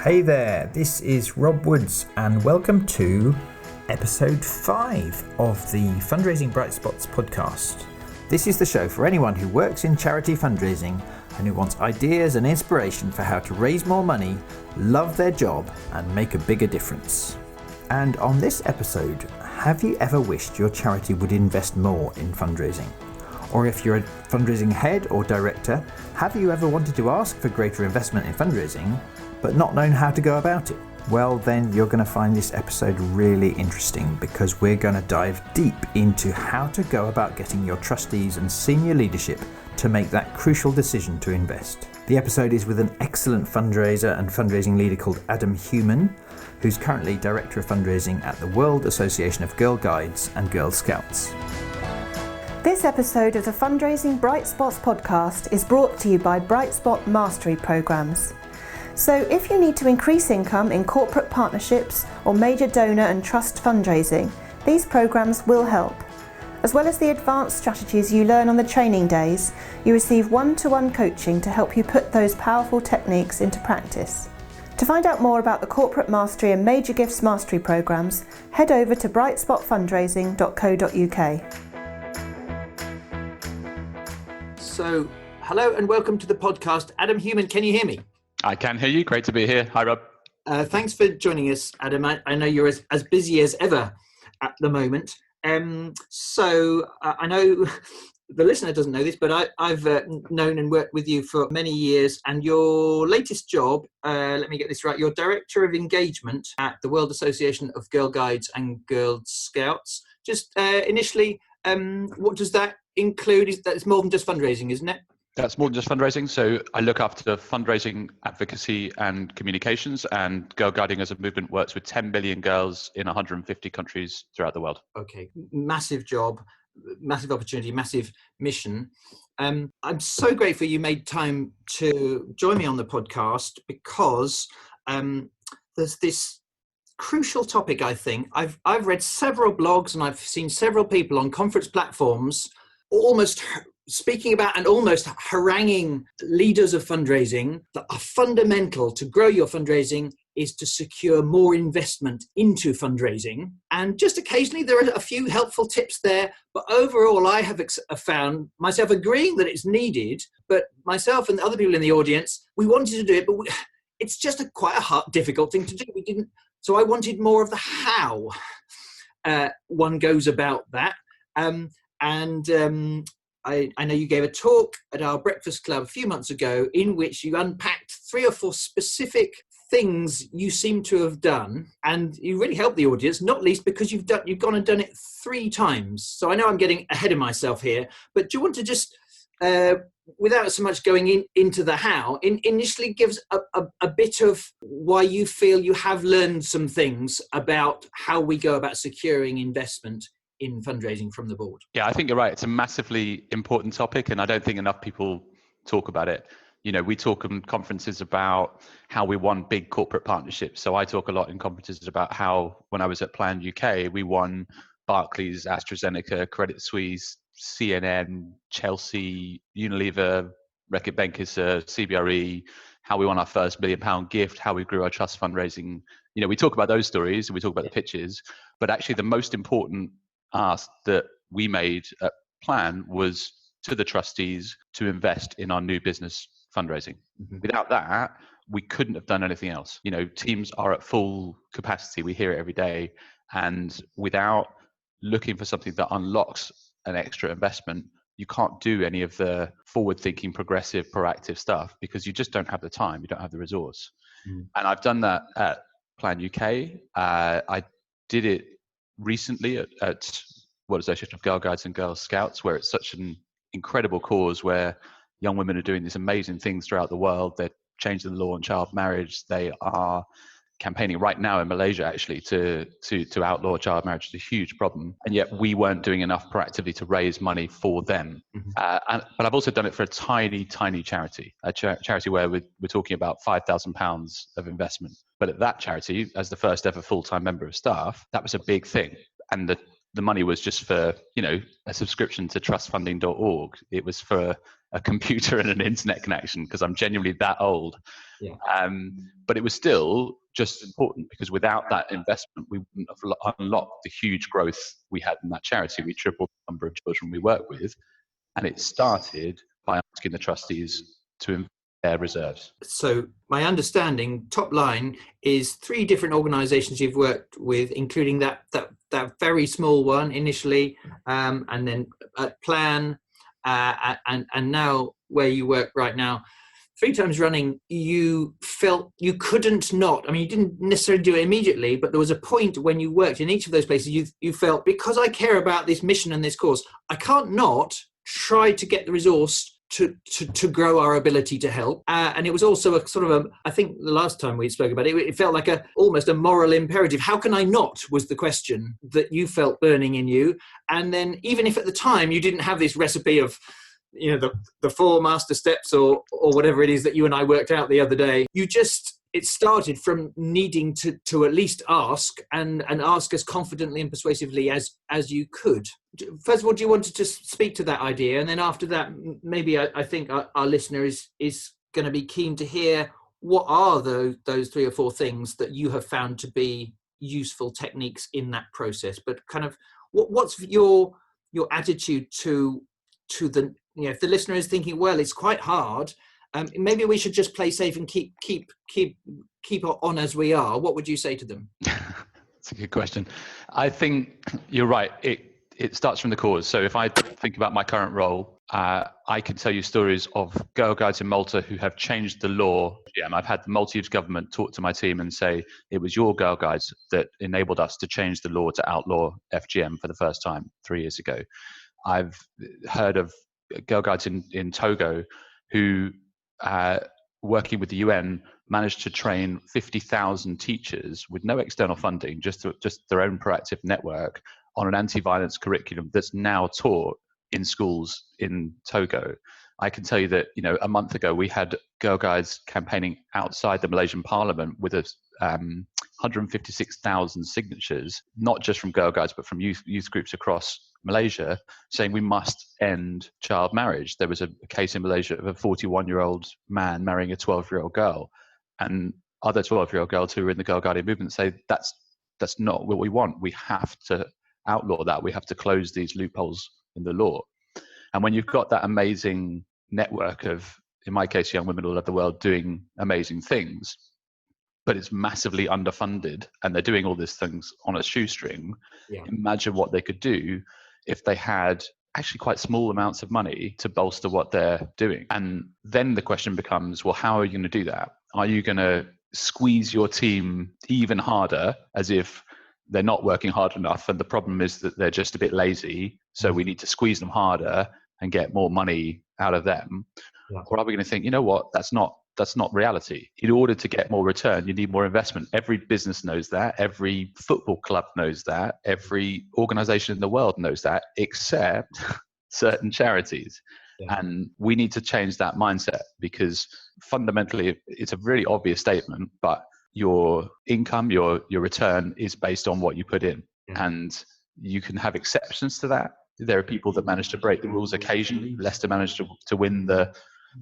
Hey there, this is Rob Woods and welcome to episode 5 of the Fundraising Bright Spots podcast. This is the show for anyone who works in charity fundraising and who wants ideas and inspiration for how to raise more money, love their job and make a bigger difference. And on this episode, have you ever wished your charity would invest more in fundraising? Or if you're a fundraising head or director, have you ever wanted to ask for greater investment in fundraising, but not known how to go about it? Well, then you're going to find this episode really interesting because we're going to dive deep into how to go about getting your trustees and senior leadership to make that crucial decision to invest. The episode is with an excellent fundraiser and fundraising leader called Adam Heuman, who's currently Director of Fundraising at the World Association of Girl Guides and Girl Scouts. This episode of the Fundraising Bright Spots podcast is brought to you by Bright Spot Mastery Programs. So if you need to increase income in corporate partnerships or major donor and trust fundraising, these programs will help. As well as the advanced strategies you learn on the training days, you receive one-to-one coaching to help you put those powerful techniques into practice. To find out more about the Corporate Mastery and Major Gifts Mastery programs, head over to brightspotfundraising.co.uk. So, hello and welcome to the podcast. Adam Heuman, can you hear me? I can hear you. Great to be here. Hi, Rob. Thanks for joining us, Adam. I know you're as busy as ever at the moment. So I know the listener doesn't know this, but I've known and worked with you for many years. And your latest job, let me get this right, you're Director of Engagement at the World Association of Girl Guides and Girl Scouts. Just initially, what does that include? That's more than just fundraising, isn't it? That's more than just fundraising. So I look after fundraising, advocacy and communications, and Girl Guiding as a movement works with 10 million girls in 150 countries throughout the world. Okay, massive job, massive opportunity, massive mission. I'm so grateful you made time to join me on the podcast because there's this crucial topic, I think. I've read several blogs and I've seen several people on conference platforms almost speaking about and almost haranguing leaders of fundraising that are fundamental to grow your fundraising is to secure more investment into fundraising. And just occasionally there are a few helpful tips there, but overall I have found myself agreeing that it's needed, but myself and other people in the audience, we wanted to do it, but it's just quite a hard, difficult thing to do. So I wanted more of the how one goes about that. I know you gave a talk at our breakfast club a few months ago in which you unpacked 3 or 4 specific things you seem to have done, and you really helped the audience, not least because you've gone and done it 3 times. So I know I'm getting ahead of myself here, but do you want to just, without so much going into the how, initially give us a bit of why you feel you have learned some things about how we go about securing investment in fundraising from the board? Yeah, I think you're right. It's a massively important topic, and I don't think enough people talk about it. You know, we talk in conferences about how we won big corporate partnerships. So I talk a lot in conferences about how, when I was at Plan UK, we won Barclays, AstraZeneca, Credit Suisse, CNN, Chelsea, Unilever, Reckitt Benckiser, CBRE, how we won our first £1 million gift, how we grew our trust fundraising. You know, we talk about those stories and we talk about the pitches, but actually the most important ask that we made at Plan was to the trustees to invest in our new business fundraising. Mm-hmm. Without that, we couldn't have done anything else. You know, teams are at full capacity. We hear it every day. And without looking for something that unlocks an extra investment, you can't do any of the forward-thinking, progressive, proactive stuff because you just don't have the time. You don't have the resource. Mm. And I've done that at Plan UK. I did it recently at World Association of Girl Guides and Girl Scouts, where it's such an incredible cause where young women are doing these amazing things throughout the world. They're changing the law on child marriage. They are campaigning right now in Malaysia actually to outlaw child marriage. It's a huge problem, and yet we weren't doing enough proactively to raise money for them. Mm-hmm. But I've also done it for a tiny charity, a charity where we're talking about £5,000 of investment. But at that charity, as the first ever full-time member of staff, that was a big thing. And the the money was just for, a subscription to trustfunding.org. It was for a computer and an internet connection, because I'm genuinely that old. Yeah. But it was still just important, because without that investment, we wouldn't have unlocked the huge growth we had in that charity. We tripled the number of children we work with. And it started by asking the trustees to invest their reserves. So my understanding, top line, is 3 different organisations you've worked with, including that very small one initially, and then Plan, and now where you work right now. 3 times running, you felt you couldn't not. I mean, you didn't necessarily do it immediately, but there was a point when you worked in each of those places, you felt, because I care about this mission and this cause, I can't not try to get the resource to grow our ability to help. And it was also a sort of I think the last time we spoke about it, it felt like almost a moral imperative. How can I not, was the question that you felt burning in you. And then even if at the time you didn't have this recipe of, the 4 master steps or whatever it is that you and I worked out the other day, it started from needing to at least ask and ask as confidently and persuasively as you could. First of all, do you want to just speak to that idea? And then after that, maybe I think our listener is going to be keen to hear what are those 3 or 4 things that you have found to be useful techniques in that process. But kind of what's your attitude to the, if the listener is thinking, well, it's quite hard, maybe we should just play safe and keep on as we are. What would you say to them? That's a good question. I think you're right. It starts from the cause. So if I think about my current role, I can tell you stories of Girl Guides in Malta who have changed the law. I've had the Maltese government talk to my team and say, it was your Girl Guides that enabled us to change the law to outlaw FGM for the first time 3 years ago. I've heard of Girl Guides in Togo who, working with the UN, managed to train 50,000 teachers with no external funding, just their own proactive network, on an anti-violence curriculum that's now taught in schools in Togo. I can tell you that, a month ago we had Girl Guides campaigning outside the Malaysian Parliament with 156,000 signatures, not just from Girl Guides, but from youth groups across Malaysia, saying we must end child marriage. There was a case in Malaysia of a 41-year-old man marrying a 12-year-old girl, and other 12-year-old girls who were in the Girl Guiding movement say that's not what we want. We have to outlaw that. We have to close these loopholes in the law. And when you've got that amazing network of, in my case, young women all over the world doing amazing things, but it's massively underfunded and they're doing all these things on a shoestring, imagine what they could do if they had actually quite small amounts of money to bolster what they're doing. And then the question becomes, well, how are you going to do that? Are you going to squeeze your team even harder, as if they're not working hard enough and the problem is that they're just a bit lazy, so we need to squeeze them harder and get more money out of them? Or are we going to think, you know what, that's not reality. In order to get more return, you need more investment. Every business knows that. Every football club knows that. Every organization in the world knows that, except certain charities. And we need to change that mindset, because fundamentally it's a really obvious statement, but your income, your return is based on what you put in. And you can have exceptions to that. There are people that manage to break the rules occasionally. Leicester managed to win the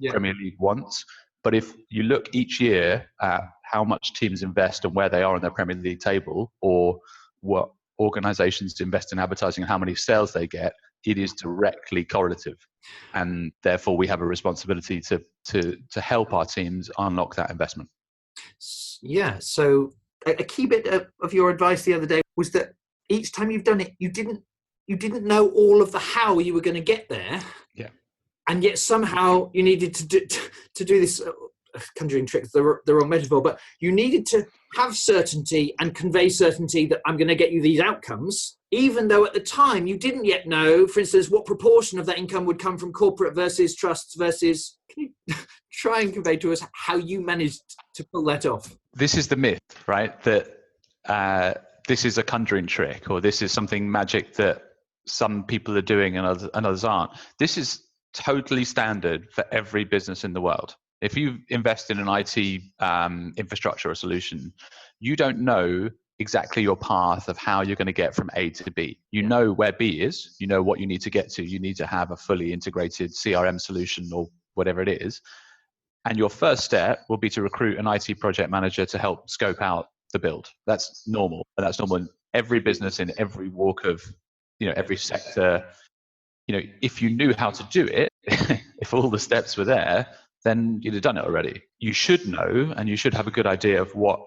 Premier League once. But if you look each year at how much teams invest and where they are on their Premier League table, or what organizations invest in advertising and how many sales they get, it is directly correlative. And therefore we have a responsibility to help our teams unlock that investment. Yeah. So a key bit of your advice the other day was that each time you've done it, you didn't know all of the how you were going to get there. Yeah. And yet somehow you needed to do this, conjuring tricks, the wrong metaphor, but you needed to have certainty and convey certainty that I'm going to get you these outcomes, even though at the time you didn't yet know, for instance, what proportion of that income would come from corporate versus trusts versus... Can you try and convey to us how you managed to pull that off? This is the myth, right? That this is a conjuring trick, or this is something magic that some people are doing and others aren't. This is totally standard for every business in the world. If you invest in an IT infrastructure or solution, you don't know exactly your path of how you're going to get from A to B. You know where B is, you know what you need to get to. You need to have a fully integrated CRM solution or whatever it is. And your first step will be to recruit an IT project manager to help scope out the build. That's normal. And that's normal in every business, in every walk of, every sector. If you knew how to do it, if all the steps were there, then you'd have done it already. You should know, and you should have a good idea of what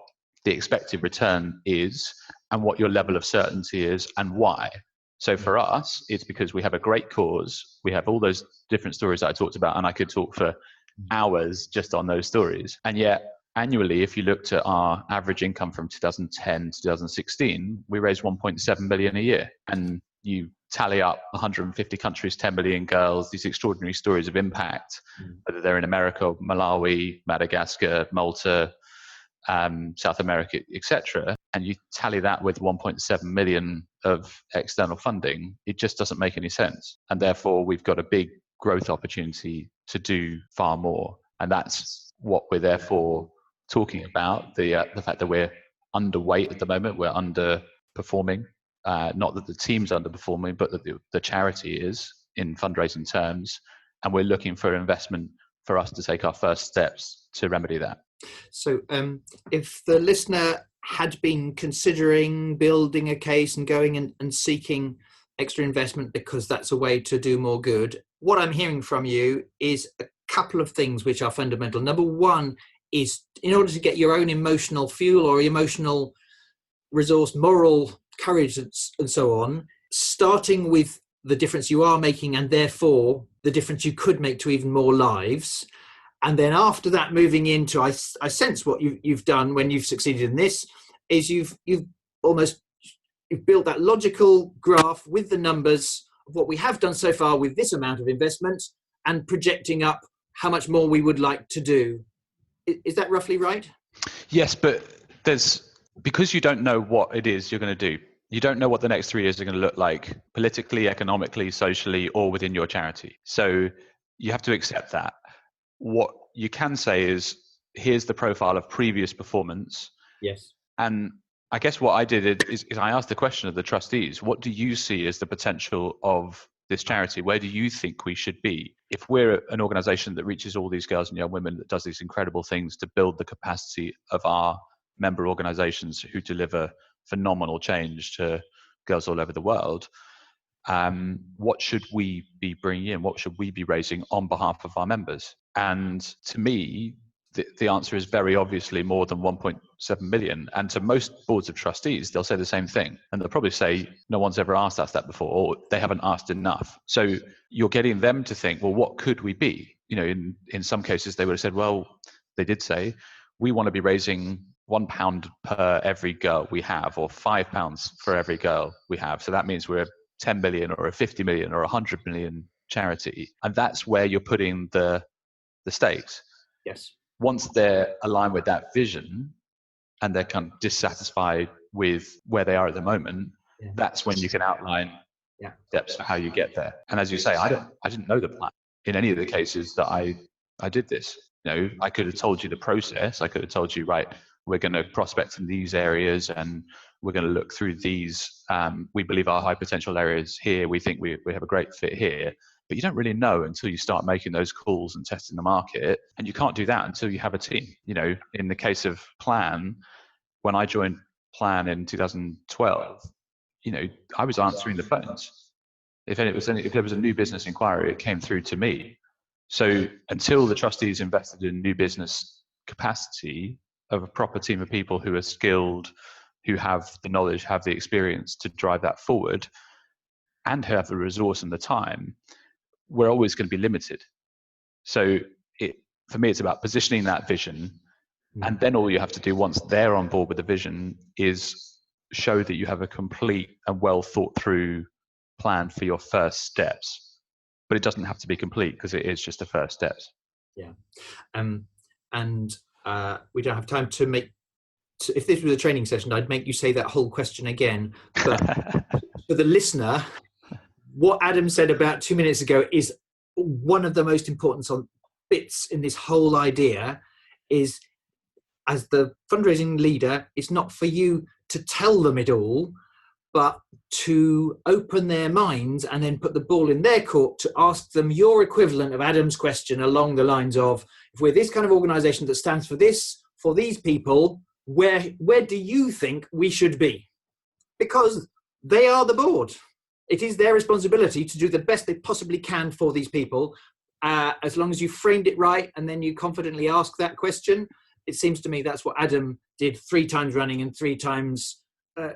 the expected return is and what your level of certainty is and why. So for us, it's because we have a great cause. We have all those different stories that I talked about, and I could talk for hours just on those stories. And yet annually, if you looked at our average income from 2010 to 2016, we raised 1.7 billion a year. And you tally up 150 countries, 10 million girls, these extraordinary stories of impact, whether they're in America, Malawi, Madagascar, Malta, South America, etc. And you tally that with 1.7 million of external funding, it just doesn't make any sense. And therefore, we've got a big growth opportunity to do far more. And that's what we're therefore talking about, the fact that we're underweight at the moment, we're underperforming. Not that the team's underperforming, but that the charity is in fundraising terms. And we're looking for investment for us to take our first steps to remedy that. So if the listener had been considering building a case and going and seeking extra investment because that's a way to do more good, what I'm hearing from you is a couple of things which are fundamental. Number one is, in order to get your own emotional fuel or emotional resource, moral courage and so on, starting with the difference you are making and therefore the difference you could make to even more lives. And then after that, moving into, I sense what you've done when you've succeeded in this is you've built that logical graph with the numbers of what we have done so far with this amount of investment and projecting up how much more we would like to do. Is that roughly right? Yes, but because you don't know what it is you're going to do. You don't know what the next 3 years are going to look like politically, economically, socially, or within your charity. So you have to accept that. What you can say is, here's the profile of previous performance. Yes. And I guess what I did is I asked the question of the trustees, what do you see as the potential of this charity? Where do you think we should be? If we're an organization that reaches all these girls and young women, that does these incredible things to build the capacity of our member organizations who deliver phenomenal change to girls all over the world, what should we be bringing in? What should we be raising on behalf of our members? And to me, the answer is very obviously more than 1.7 million. And to most boards of trustees, they'll say the same thing. And they'll probably say, no one's ever asked us that before, or they haven't asked enough. So you're getting them to think, well, what could we be? In some cases, they would have said, well, they did say, we want to be raising £1 per every girl we have, or £5 for every girl we have. So that means we're a 10 million or a 50 million or 100 million charity. And that's where you're putting the stakes. Yes. Once they're aligned with that vision and they're kind of dissatisfied with where they are at the moment, that's when you can outline steps for how you get there. And as you say, I didn't know the plan in any of the cases that I did this. I could have told you the process. I could have told you, right, we're going to prospect in these areas and we're going to look through these. We believe our high potential areas here. We think we have a great fit here. But you don't really know until you start making those calls and testing the market. And you can't do that until you have a team. In the case of Plan, when I joined Plan in 2012, I was answering the phones. If there was a new business inquiry, it came through to me. So until the trustees invested in new business capacity of a proper team of people who are skilled, who have the knowledge, have the experience to drive that forward, and who have the resource and the time, we're always going to be limited. So for me, it's about positioning that vision. And then all you have to do once they're on board with the vision is show that you have a complete and well thought through plan for your first steps. But it doesn't have to be complete because it is just the first steps. Yeah. And we don't have time to if this was a training session, I'd make you say that whole question again. But for the listener, what Adam said about 2 minutes ago is one of the most important bits in this whole idea is, as the fundraising leader, it's not for you to tell them it all, but to open their minds and then put the ball in their court to ask them your equivalent of Adam's question along the lines of, if we're this kind of organisation that stands for this, for these people, where do you think we should be? Because they are the board. It is their responsibility to do the best they possibly can for these people. As long as you framed it right and then you confidently ask that question, it seems to me that's what Adam did 3 times running, and 3 times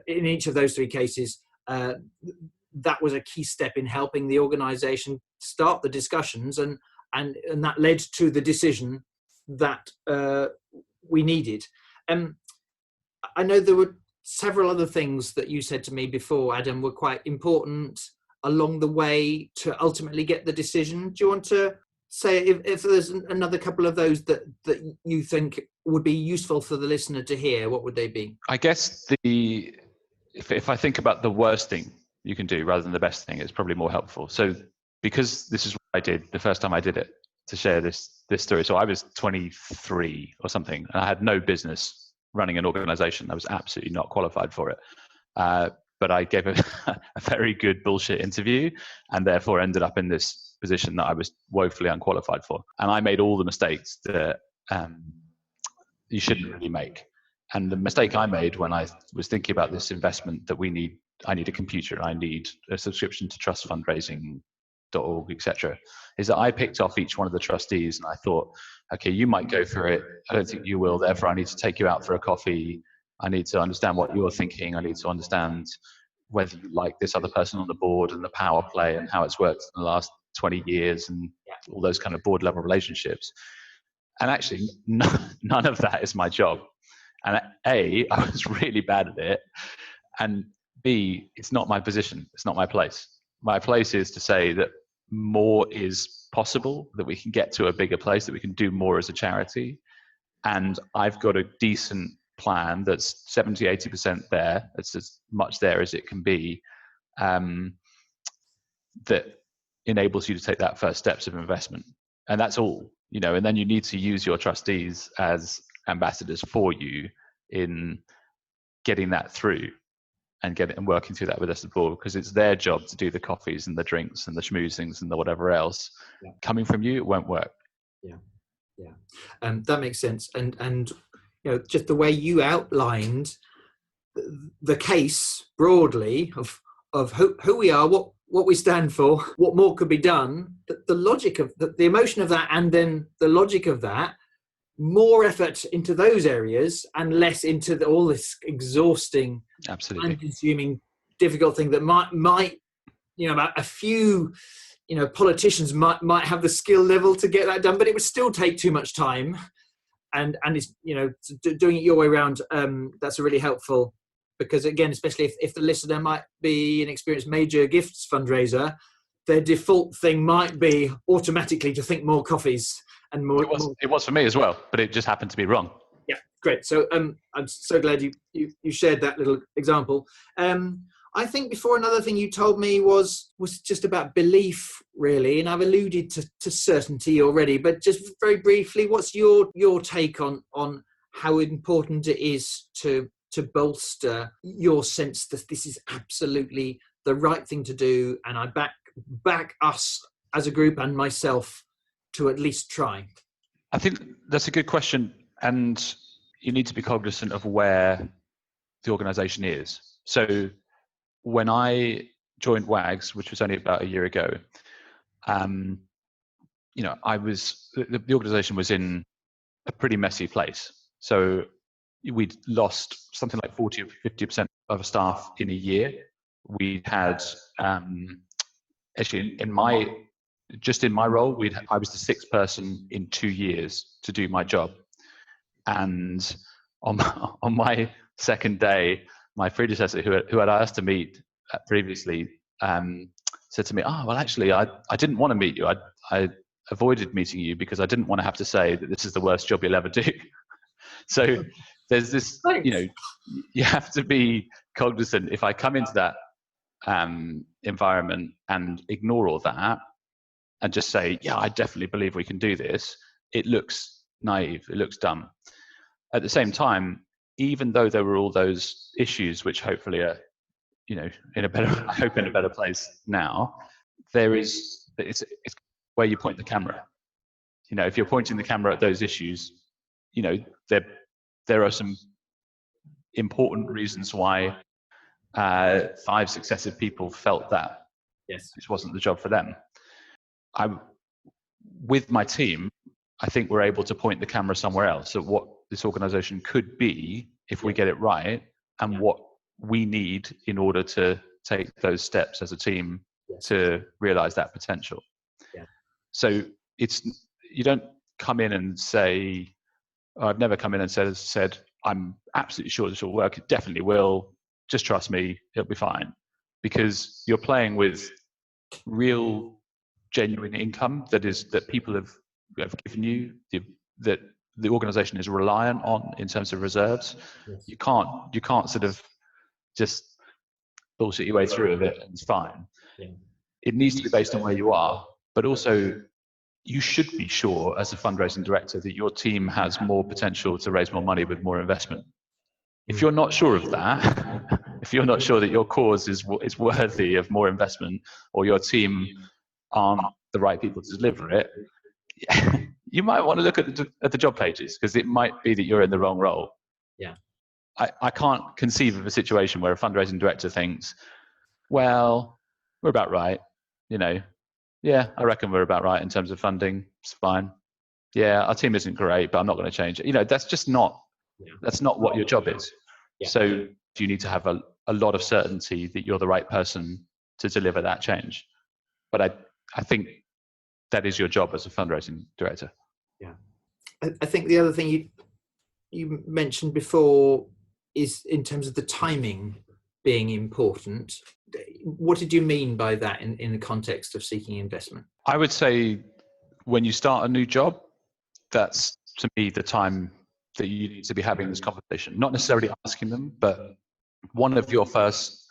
in each of those 3 cases. That was a key step in helping the organisation start the discussions, and that led to the decision that we needed. I know there were several other things that you said to me before, Adam, were quite important along the way to ultimately get the decision. Do you want to say if there's another couple of those that you think would be useful for the listener to hear, what would they be? I guess if I think about the worst thing you can do rather than the best thing, it's probably more helpful. So because this is what I did the first time I did it, to share this story. So I was 23 or something, and I had no business running an organization. I was absolutely not qualified for it. But I gave a very good bullshit interview, and therefore ended up in this position that I was woefully unqualified for. And I made all the mistakes that you shouldn't really make. And the mistake I made when I was thinking about this investment that I need a computer, I need a subscription to trustfundraising.org, etc., is that I picked off each one of the trustees and I thought, okay, you might go for it. I don't think you will. Therefore, I need to take you out for a coffee. I need to understand what you're thinking. I need to understand whether you like this other person on the board and the power play and how it's worked in the last 20 years and all those kind of board level relationships. And actually, none of that is my job. And A, I was really bad at it. And B, it's not my position. It's not my place. My place is to say that more is possible, that we can get to a bigger place, that we can do more as a charity. And I've got a decent plan that's 70, 80% there. It's as much there as it can be, that enables you to take that first steps of investment. And that's all, and then you need to use your trustees as ambassadors for you in getting that through and working through that with us at the board, because it's their job to do the coffees and the drinks and the schmoozings and the whatever else. Yeah. Coming from you, it won't work. Yeah. That makes sense. And just the way you outlined the case broadly of who we are, what we stand for, what more could be done, the logic of the emotion of that, and then the logic of that, more effort into those areas and less into all this exhausting, absolutely time-consuming, difficult thing that might a few politicians might have the skill level to get that done, but it would still take too much time. And it's doing it your way around. That's a really helpful, because again, especially if the listener might be an experienced major gifts fundraiser, their default thing might be automatically to think more coffees and more. It was for me as well, but it just happened to be wrong. Yeah, great. So I'm so glad you shared that little example. I think before, another thing you told me was just about belief, really, and I've alluded to certainty already, but just very briefly, what's your take on how important it is to bolster your sense that this is absolutely the right thing to do, and I back us as a group and myself to at least try? I think that's a good question, and you need to be cognizant of where the organisation is. So when I joined WAGS, which was only about a year ago, the organisation was in a pretty messy place. So we'd lost something like 40 or 50% of staff in a year. We had, actually in my role, I was the 6th person in 2 years to do my job. And on my second day, my predecessor, who had asked to meet previously, said to me, "Oh, well, actually, I didn't want to meet you. I avoided meeting you because I didn't want to have to say that this is the worst job you'll ever do." So there's this, you have to be cognizant. If I come into that environment and ignore all that and just say, "Yeah, I definitely believe we can do this," it looks naive. It looks dumb. At the same time, even though there were all those issues, which hopefully are, in a better place now, it's where you point the camera. If you're pointing the camera at those issues, there are some important reasons why 5 successive people felt that this wasn't the job for them. With my team, I think we're able to point the camera somewhere else at what this organization could be if we get it right, and what we need in order to take those steps as a team to realize that potential. So you don't come in and say, I've never come in and said, I'm absolutely sure this will work. It definitely will. Just trust me, it'll be fine. Because you're playing with real, genuine income that people have given you, that the organization is reliant on in terms of reserves. You can't sort of just bullshit your way through of it and it's fine. It needs to be based on where you are, but also you should be sure as a fundraising director that your team has more potential to raise more money with more investment. If you're not sure of that, if you're not sure that your cause is worthy of more investment, or your team aren't the right people to deliver it, you might want to look at the job pages, because it might be that you're in the wrong role. I can't conceive of a situation where a fundraising director thinks, well, we're about right, I reckon we're about right in terms of funding. It's fine. Yeah, our team isn't great, but I'm not going to change it. That's just not, that's not what your job is. So you need to have a lot of certainty that you're the right person to deliver that change. But I think that is your job as a fundraising director. I think the other thing you mentioned before is in terms of the timing being important. What did you mean by that in the context of seeking investment? I would say when you start a new job, that's to me the time that you need to be having this conversation. Not necessarily asking them, but one of your first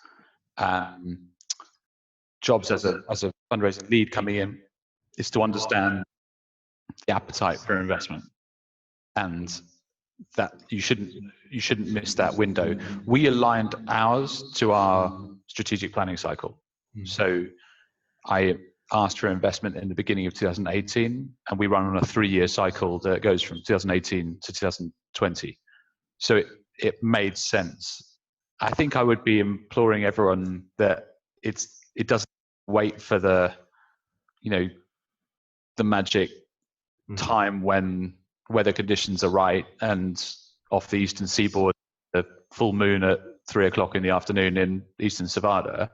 jobs as a fundraising lead coming in is to understand the appetite for investment, and that you shouldn't miss that window. We aligned ours to our strategic planning cycle. So I asked for investment in the beginning of 2018, and we run on a 3-year cycle that goes from 2018 to 2020. So it made sense. I think I would be imploring everyone that it doesn't wait for the magic time when weather conditions are right, and off the eastern seaboard, the full moon at 3:00 in the afternoon in eastern Savada.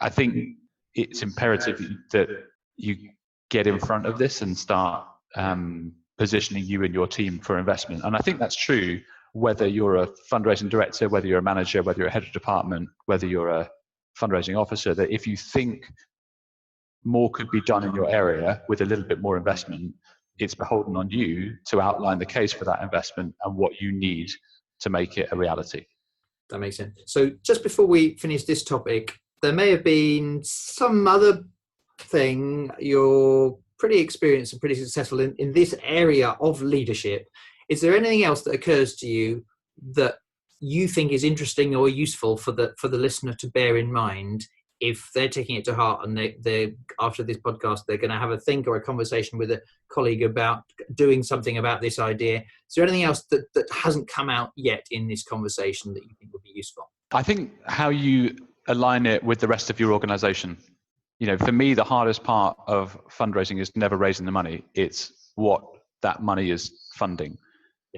I think it's imperative that you get in front of this and start positioning you and your team for investment. And I think that's true whether you're a fundraising director, whether you're a manager, whether you're a head of department, whether you're a fundraising officer, that if you think more could be done in your area with a little bit more investment, it's beholden on you to outline the case for that investment and what you need to make it a reality. That makes sense. So just before we finish this topic, there may have been some other thing. You're pretty experienced and pretty successful in this area of leadership. Is there anything else that occurs to you that you think is interesting or useful for the listener to bear in mind if they're taking it to heart and they after this podcast they're going to have a think or a conversation with a colleague about doing something about this idea? Is there anything else that hasn't come out yet in this conversation that you think would be useful? I think how you align it with the rest of your organization. For me, the hardest part of fundraising is never raising the money. It's what that money is funding.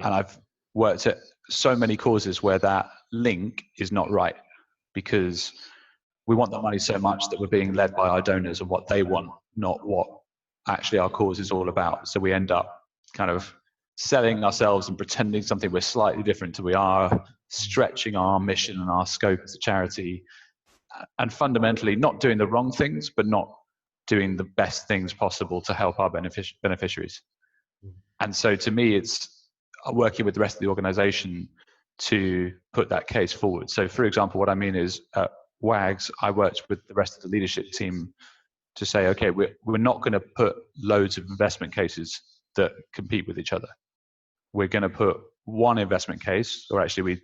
And I've worked at so many causes where that link is not right, because we want the money so much that we're being led by our donors and what they want, not what actually our cause is all about. So we end up kind of selling ourselves and pretending something we're slightly different to we are, stretching our mission and our scope as a charity, and fundamentally not doing the wrong things, but not doing the best things possible to help our beneficiaries. And so to me, it's working with the rest of the organization to put that case forward. So for example, what I mean is at WAGS, I worked with the rest of the leadership team to say, okay, we're not going to put loads of investment cases that compete with each other. We're going to put one investment case, or actually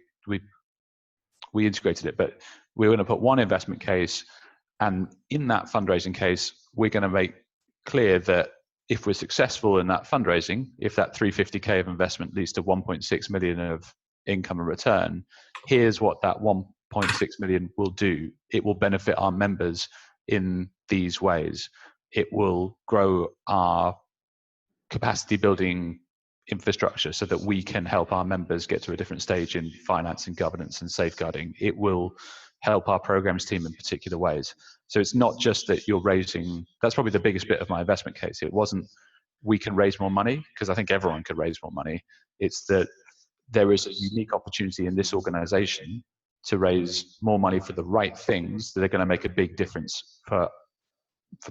we integrated it, but we're going to put one investment case, and in that fundraising case, we're going to make clear that if we're successful in that fundraising, if that 350k of investment leads to 1.6 million of income and return, here's what that 1.6 million will do. It will benefit our members in these ways. It will grow our capacity building infrastructure so that we can help our members get to a different stage in finance and governance and safeguarding. It will help our programs team in particular ways. So it's not just that you're raising, that's probably the biggest bit of my investment case. It wasn't we can raise more money, because I think everyone could raise more money. It's that there is a unique opportunity in this organization to raise more money for the right things that are going to make a big difference for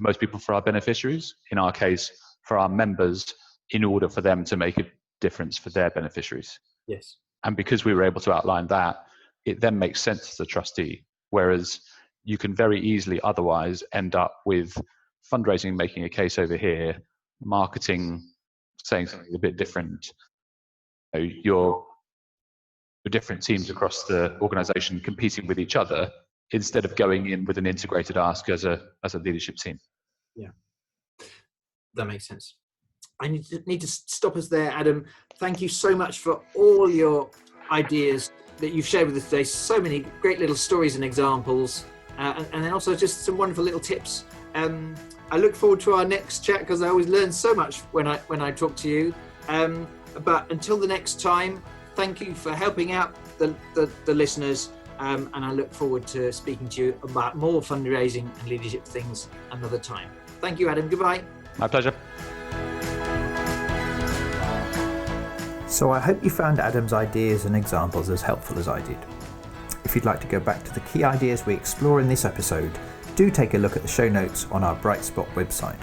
most people, for our beneficiaries, in our case, for our members, in order for them to make a difference for their beneficiaries. Yes. And because we were able to outline that, it then makes sense as a trustee. Whereas you can very easily otherwise end up with fundraising making a case over here, marketing saying something a bit different. Your different teams across the organization competing with each other instead of going in with an integrated ask as a leadership team. Yeah, that makes sense. I need to stop us there, Adam. Thank you so much for all your ideas that you've shared with us today. So many great little stories and examples, and then also just some wonderful little tips. I look forward to our next chat, because I always learn so much when I talk to you. But until the next time, thank you for helping out the listeners, and I look forward to speaking to you about more fundraising and leadership things another time. Thank you, Adam. Goodbye. My pleasure. So I hope you found Adam's ideas and examples as helpful as I did. If you'd like to go back to the key ideas we explore in this episode, do take a look at the show notes on our Bright Spot website.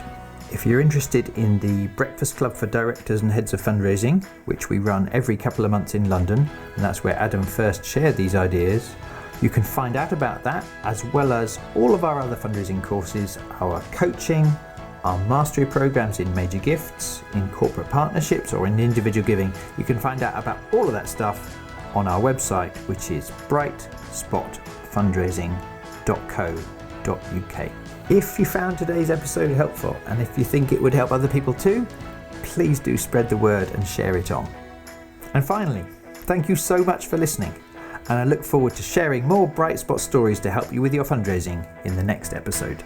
If you're interested in the Breakfast Club for Directors and Heads of Fundraising, which we run every couple of months in London, and that's where Adam first shared these ideas, you can find out about that, as well as all of our other fundraising courses, our coaching, our mastery programs in major gifts, in corporate partnerships, or in individual giving. You can find out about all of that stuff on our website, which is brightspotfundraising.co.uk. If you found today's episode helpful, and if you think it would help other people too, please do spread the word and share it on. And finally, thank you so much for listening, and I look forward to sharing more Bright Spot stories to help you with your fundraising in the next episode.